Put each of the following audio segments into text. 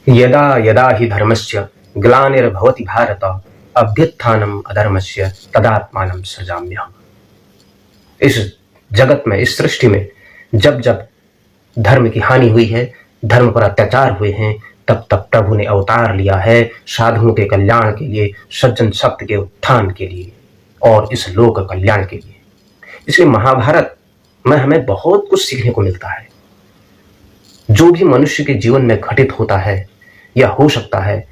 यदा यदा हि धर्मस्य ग्लानिर्भवति भारत अभ्युत्थानम अधर्मस्य तदात्मानं सृजाम्यहम्। इस जगत में, इस सृष्टि में जब जब धर्म की हानि हुई है, धर्म पर अत्याचार हुए हैं, तब तब प्रभु ने अवतार लिया है साधुओं के कल्याण के लिए, सज्जन शक्ति के उत्थान के लिए और इस लोक कल्याण के लिए। इसलिए महाभारत में हमें बहुत कुछ सीखने को मिलता है। जो भी मनुष्य के जीवन में घटित होता है या हो सकता है,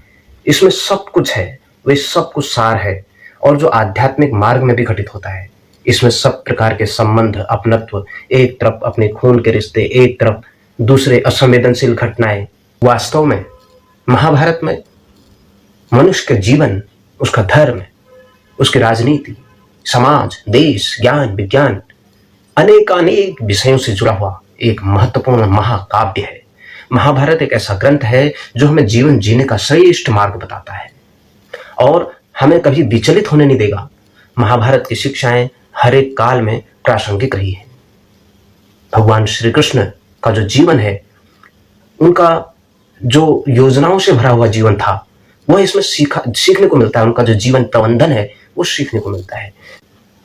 इसमें सब कुछ है, वे सब कुछ सार है। और जो आध्यात्मिक मार्ग में भी घटित होता है, इसमें सब प्रकार के संबंध, अपनत्व, एक तरफ अपने खून के रिश्ते, एक तरफ दूसरे असंवेदनशील घटनाएं। वास्तव में महाभारत में मनुष्य का जीवन, उसका धर्म, उसकी राजनीति, समाज, देश, ज्ञान, विज्ञान, अनेकानेक विषयों से जुड़ा हुआ एक महत्वपूर्ण महाकाव्य है। महाभारत एक ऐसा ग्रंथ है जो हमें जीवन जीने का श्रेष्ठ मार्ग बताता है और हमें कभी विचलित होने नहीं देगा। महाभारत की शिक्षाएं हर एक काल में प्रासंगिक रही है। भगवान श्री कृष्ण का जो जीवन है, उनका जो योजनाओं से भरा हुआ जीवन था, वह इसमें सीखने को मिलता है। उनका जो जीवन प्रबंधन है, वो सीखने को मिलता है।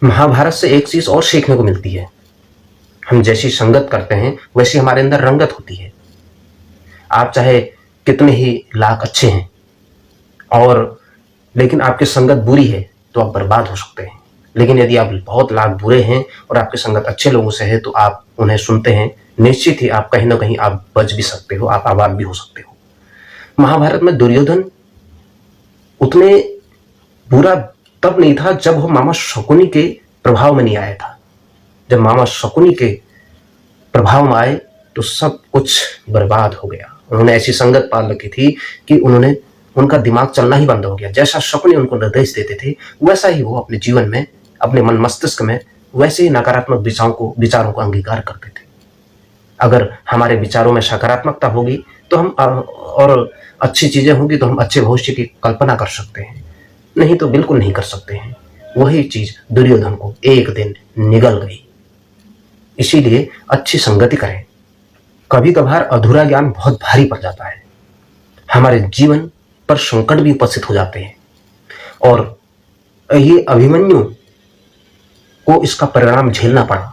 महाभारत से एक चीज और सीखने को मिलती है, हम जैसी संगत करते हैं वैसी हमारे अंदर रंगत होती है। आप चाहे कितने ही लाख अच्छे हैं और लेकिन आपकी संगत बुरी है तो आप बर्बाद हो सकते हैं। लेकिन यदि आप बहुत लाख बुरे हैं और आपकी संगत अच्छे लोगों से है तो आप उन्हें सुनते हैं, निश्चित ही आप कहीं ना कहीं आप बच भी सकते हो, आप आबाद भी हो सकते हो। महाभारत में दुर्योधन उतने बुरा तब नहीं था जब वो मामा शकुनी के प्रभाव में नहीं आया था। जब मामा शकुनी के प्रभाव में आए तो सब कुछ बर्बाद हो गया। उन्होंने ऐसी संगत पाल रखी थी कि उनका दिमाग चलना ही बंद हो गया। जैसा शकुनी उनको निर्देश देते थे, वैसा ही वो अपने जीवन में, अपने मन मस्तिष्क में वैसे ही नकारात्मक विचारों को अंगीकार करते थे। अगर हमारे विचारों में सकारात्मकता होगी तो हम और अच्छी चीजें होंगी तो हम अच्छे भविष्य की कल्पना कर सकते हैं, नहीं तो बिल्कुल नहीं कर सकते हैं। वही चीज दुर्योधन को एक दिन निगल गई। इसीलिए अच्छी संगति करें। कभी कभार अधूरा ज्ञान बहुत भारी पड़ जाता है, हमारे जीवन पर संकट भी उपस्थित हो जाते हैं और ये अभिमन्यु को इसका परिणाम झेलना पड़ा।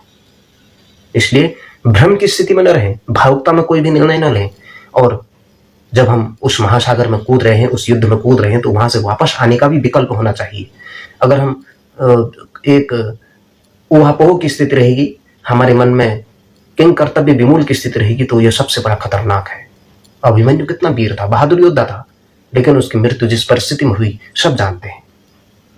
इसलिए भ्रम की स्थिति में न रहें, भावुकता में कोई भी निर्णय न लें। और जब हम उस महासागर में कूद रहे हैं, उस युद्ध में कूद रहे हैं, तो वहां से वापस आने का भी विकल्प होना चाहिए। अगर हम एक ऊहापोह की स्थिति रहेगी, हमारे मन में किंग कर्तव्य विमूल की स्थिति रहेगी, तो यह सबसे बड़ा खतरनाक है। अभिमन्यु कितना वीर था, बहादुर योद्धा था, लेकिन उसकी मृत्यु जिस परिस्थिति में हुई सब जानते हैं।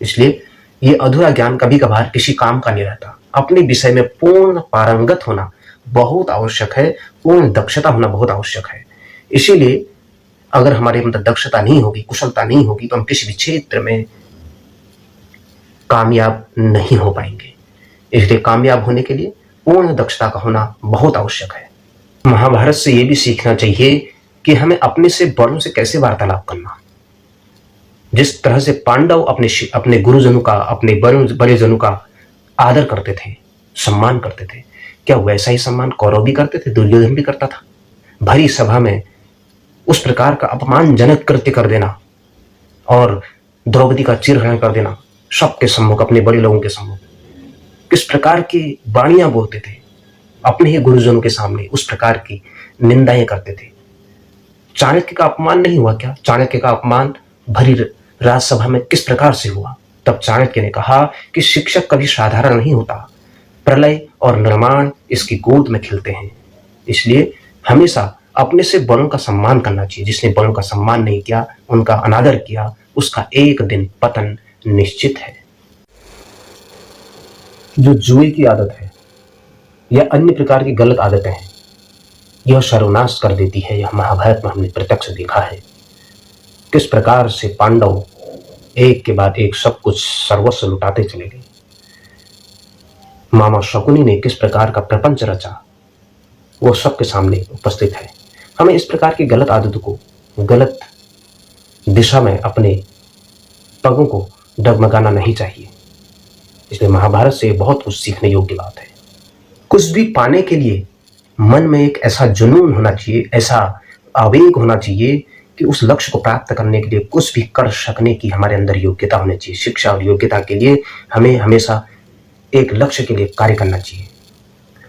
इसलिए ये अधूरा ज्ञान कभी कभार किसी काम का नहीं रहता। अपने विषय में पूर्ण पारंगत होना बहुत आवश्यक है, पूर्ण दक्षता होना बहुत आवश्यक है। इसीलिए अगर हमारे अंदर दक्षता नहीं होगी, कुशलता नहीं होगी, तो हम किसी भी क्षेत्र में कामयाब नहीं हो पाएंगे। इसलिए कामयाब होने के लिए पूर्ण दक्षता का होना बहुत आवश्यक है। महाभारत से ये भी सीखना चाहिए कि हमें अपने से बड़ों से कैसे वार्तालाप करना। जिस तरह से पांडव अपने गुरुजनों का, अपने बड़े जनों का आदर करते थे, सम्मान करते थे, क्या वैसा ही सम्मान कौरव भी करते थे? दुर्योधन भी करता था। भरी सभा में उस प्रकार का अपमानजनक कृत्य कर देना और द्रौपदी का चिरहरण कर देना सबके सम्मुख, अपने बड़े लोगों के सम्मुख, किस प्रकार की वाणियां बोलते थे अपने ही गुरुजनों के सामने, उस प्रकार की निंदाएं करते थे। चाणक्य का अपमान नहीं हुआ क्या? चाणक्य का अपमान भरी राजसभा में किस प्रकार से हुआ? तब चाणक्य ने कहा कि शिक्षक कभी साधारण नहीं होता, प्रलय और निर्माण इसकी गोद में खिलते हैं। इसलिए हमेशा अपने से बड़ों का सम्मान करना चाहिए। जिसने बड़ों का सम्मान नहीं किया, उनका अनादर किया, उसका एक दिन पतन निश्चित है। जो जुए की आदत है या अन्य प्रकार की गलत आदतें हैं, यह सर्वनाश कर देती है। यह महाभारत में हमने प्रत्यक्ष देखा है किस प्रकार से पांडव एक के बाद एक सब कुछ सर्वस्व लुटाते चले गए। मामा शकुनी ने किस प्रकार का प्रपंच रचा, वो सबके सामने उपस्थित है। हमें इस प्रकार की गलत आदतों को, गलत दिशा में अपने पगों को डगमगाना नहीं चाहिए। इसलिए महाभारत से बहुत कुछ सीखने योग्य बात है। कुछ भी पाने के लिए मन में एक ऐसा जुनून होना चाहिए, ऐसा आवेग होना चाहिए कि उस लक्ष्य को प्राप्त करने के लिए कुछ भी कर सकने की हमारे अंदर योग्यता होनी चाहिए। शिक्षा और योग्यता के लिए हमें हमेशा एक लक्ष्य के लिए कार्य करना चाहिए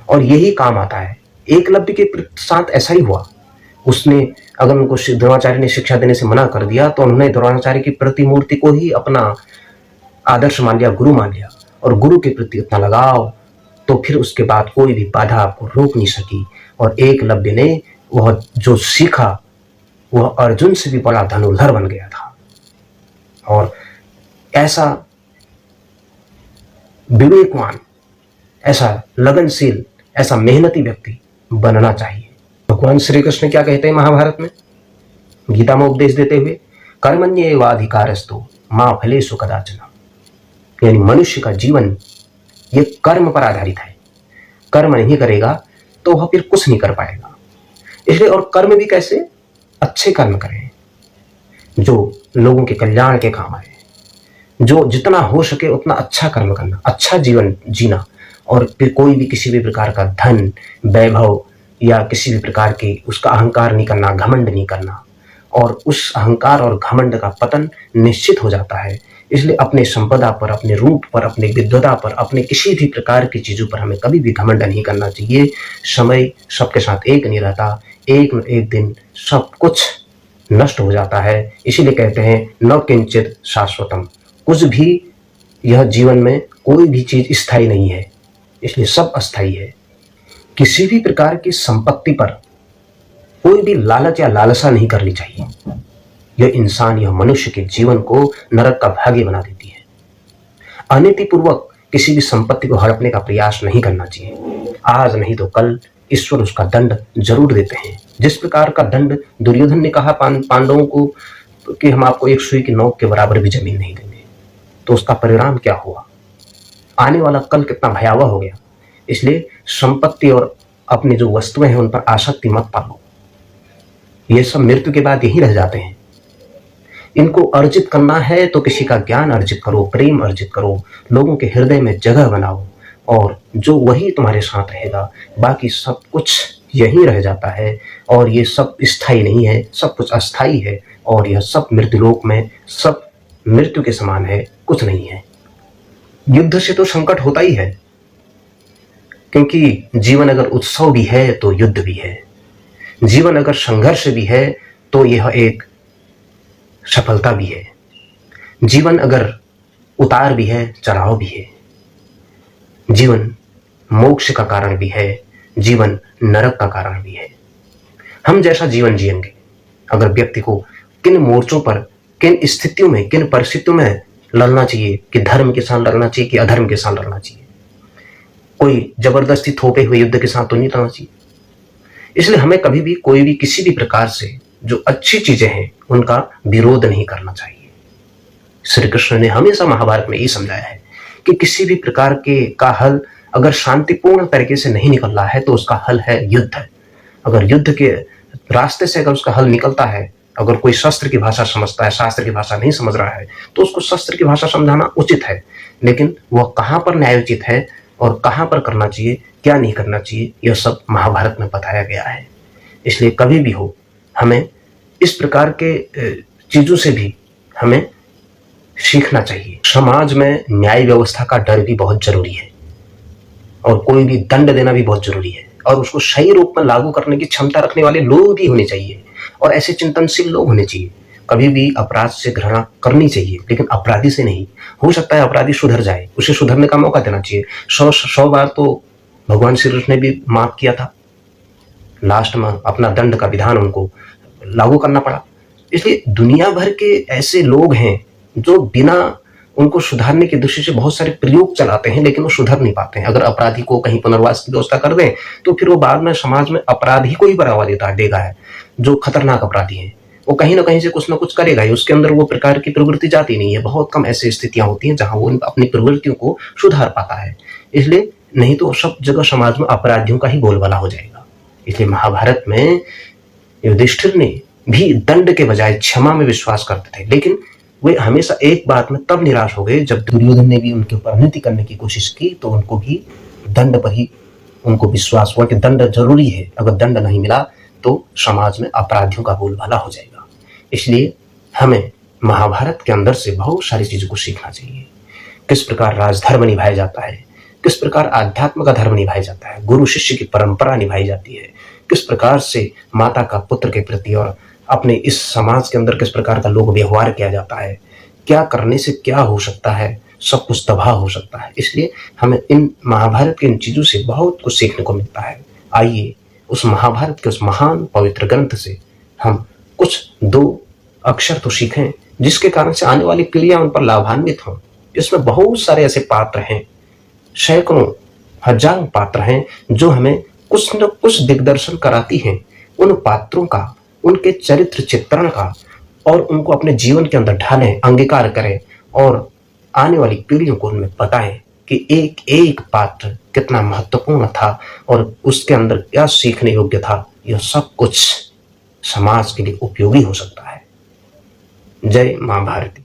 और यही काम आता है। एकलव्य के साथ ऐसा ही हुआ। उसने अगर उनको द्रोणाचार्य ने शिक्षा देने से मना कर दिया तो उन्होंने द्रोणाचार्य की प्रतिमूर्ति को ही अपना आदर्श मान लिया, गुरु मान लिया और गुरु के प्रति उतना लगाव, तो फिर उसके बाद कोई भी बाधा आपको रोक नहीं सकी। और एकलव्य ने वह जो सीखा वह अर्जुन से भी बड़ा धनुर्धर बन गया था। और ऐसा विवेकवान, ऐसा लगनशील, ऐसा मेहनती व्यक्ति बनना चाहिए। भगवान श्री कृष्ण क्या कहते हैं महाभारत में, गीता में उपदेश देते हुए, कर्मण्येवाधिकारस्तु मा फलेषु कदाचन। यानी मनुष्य का जीवन ये कर्म पर आधारित है। कर्म नहीं करेगा तो वह फिर कुछ नहीं कर पाएगा। इसलिए और कर्म भी कैसे, अच्छे कर्म करें जो लोगों के कल्याण के काम आए, जो जितना हो सके उतना अच्छा कर्म करना, अच्छा जीवन जीना। और फिर कोई भी किसी भी प्रकार का धन, वैभव या किसी भी प्रकार की उसका अहंकार नहीं करना, घमंड नहीं करना। और उस अहंकार और घमंड का पतन निश्चित हो जाता है। इसलिए अपने संपदा पर, अपने रूप पर, अपने विद्वता पर, अपने किसी भी प्रकार की चीजों पर हमें कभी भी घमंड नहीं करना चाहिए। समय सबके साथ एक नहीं रहता, एक न एक दिन सब कुछ नष्ट हो जाता है। इसीलिए कहते हैं न किंचित शाश्वतम, कुछ भी यह जीवन में कोई भी चीज स्थायी नहीं है, इसलिए सब अस्थायी है। किसी भी प्रकार की संपत्ति पर कोई भी लालच या लालसा नहीं करनी चाहिए। यह इंसान, यह मनुष्य के जीवन को नरक का भागी बना देती है। अनीतिपूर्वक किसी भी संपत्ति को हड़पने का प्रयास नहीं करना चाहिए। आज नहीं तो कल ईश्वर उसका दंड जरूर देते हैं। जिस प्रकार का दंड दुर्योधन ने कहा पांडवों को कि हम आपको एक सुई की नोक के बराबर भी जमीन नहीं देंगे, तो उसका परिणाम क्या हुआ, आने वाला कल कितना भयावह हो गया। इसलिए संपत्ति और अपनी जो वस्तुएं हैं उन पर आसक्ति मत पालो। ये सब मृत्यु के बाद यही रह जाते हैं। इनको अर्जित करना है तो किसी का ज्ञान अर्जित करो, प्रेम अर्जित करो, लोगों के हृदय में जगह बनाओ, और जो वही तुम्हारे साथ रहेगा। बाकी सब कुछ यही रह जाता है और ये सब स्थायी नहीं है, सब कुछ अस्थायी है। और यह सब मृत्युलोक में सब मृत्यु के समान है, कुछ नहीं है। युद्ध से तो संकट होता ही है, क्योंकि जीवन अगर उत्सव भी है तो युद्ध भी है। जीवन अगर संघर्ष भी है तो यह एक सफलता भी है। जीवन अगर उतार भी है, चढ़ाव भी है। जीवन मोक्ष का कारण भी है, जीवन नरक का कारण भी है। हम जैसा जीवन जिएंगे, अगर व्यक्ति को किन मोर्चों पर, किन स्थितियों में, किन परिस्थितियों में लड़ना चाहिए, कि धर्म के साथ लड़ना चाहिए कि अधर्म के साथ लड़ना चाहिए, कोई जबरदस्ती थोपे हुए युद्ध के साथ तो नहीं लड़ना चाहिए। इसलिए हमें कभी भी कोई भी किसी भी प्रकार से जो अच्छी चीजें हैं उनका विरोध नहीं करना चाहिए। श्री कृष्ण ने हमेशा महाभारत में ये समझाया है कि किसी भी प्रकार के का हल अगर शांतिपूर्ण तरीके से नहीं निकल रहा है तो उसका हल है युद्ध। अगर युद्ध के रास्ते से अगर उसका हल निकलता है, अगर कोई शस्त्र की भाषा समझता है, शास्त्र की भाषा नहीं समझ रहा है, तो उसको शस्त्र की भाषा समझाना उचित है। लेकिन वह कहाँ पर न्यायोचित है और कहाँ पर करना चाहिए, क्या नहीं करना चाहिए, यह सब महाभारत में बताया गया है। इसलिए कभी भी हो हमें इस प्रकार के चीजों से भी हमें सीखना चाहिए। समाज में न्याय व्यवस्था का डर भी बहुत जरूरी है और कोई भी दंड देना भी बहुत जरूरी है, और उसको सही रूप में लागू करने की क्षमता रखने वाले लोग भी होने चाहिए और ऐसे चिंतनशील लोग होने चाहिए। कभी भी अपराध से घृणा करनी चाहिए, लेकिन अपराधी से नहीं। हो सकता है अपराधी सुधर जाए, उसे सुधरने का मौका देना चाहिए। 100 बार तो भगवान श्री कृष्ण ने भी माफ किया था, लास्ट में अपना दंड का विधान उनको लागू करना पड़ा। इसलिए दुनिया भर के ऐसे लोग हैं जो बिना उनको सुधारने की दृष्टि से बहुत सारे प्रयोग चलाते हैं, लेकिन वो सुधर नहीं पाते हैं। अगर अपराधी को कहीं पुनर्वास की व्यवस्था कर दें तो फिर वो बाद में समाज में अपराधी को ही बढ़ावा देगा है। जो खतरनाक अपराधी है वो कहीं ना कहीं से कुछ ना कुछ करेगा ही, उसके अंदर वो प्रकार की प्रवृत्ति जाती नहीं है। बहुत कम ऐसी स्थितियां होती हैं जहां वो अपनी प्रवृत्तियों को सुधार पाता है। इसलिए नहीं तो सब जगह समाज में अपराधियों का ही बोलबाला हो जाएगा। इसलिए महाभारत में युधिष्ठिर ने भी दंड के बजाय क्षमा में विश्वास करते थे, लेकिन वे हमेशा एक बात में तब निराश हो गए जब दुर्योधन ने भी उनके ऊपर अनीति करने की कोशिश की, तो उनको भी दंड पर ही उनको विश्वास हुआ कि दंड जरूरी है। अगर दंड नहीं मिला तो समाज में अपराधियों का बोलबाला हो जाएगा। इसलिए हमें महाभारत के अंदर से बहुत सारी चीजों को सीखना चाहिए। किस प्रकार राजधर्म निभाया जाता है, किस प्रकार आध्यात्म का धर्म निभाया जाता है, गुरु शिष्य की परंपरा निभाई जाती है, किस प्रकार से माता का पुत्र के प्रति और अपने इस समाज के अंदर किस प्रकार का लोक व्यवहार किया जाता है, क्या करने से क्या हो सकता है, सब कुछ तबाह हो सकता है। इसलिए हमें इन महाभारत की इन चीजों से बहुत कुछ सीखने को मिलता है। आइए उस महाभारत के उस महान पवित्र ग्रंथ से हम कुछ 2 अक्षर तो सीखें, जिसके कारण से आने वाली पीढ़ियां उन पर लाभान्वित हों। इसमें बहुत सारे ऐसे पात्र हैं, सैकड़ों हजारों पात्र हैं, जो हमें कुछ न कुछ दिग्दर्शन कराती हैं उन पात्रों का, उनके चरित्र चित्रण का, और उनको अपने जीवन के अंदर ढालें, अंगीकार करें और आने वाली पीढ़ियों को उनमें बताएं कि एक एक पात्र कितना महत्वपूर्ण था और उसके अंदर क्या सीखने योग्य था। यह सब कुछ समाज के लिए उपयोगी हो सकता है। जय मां भारती।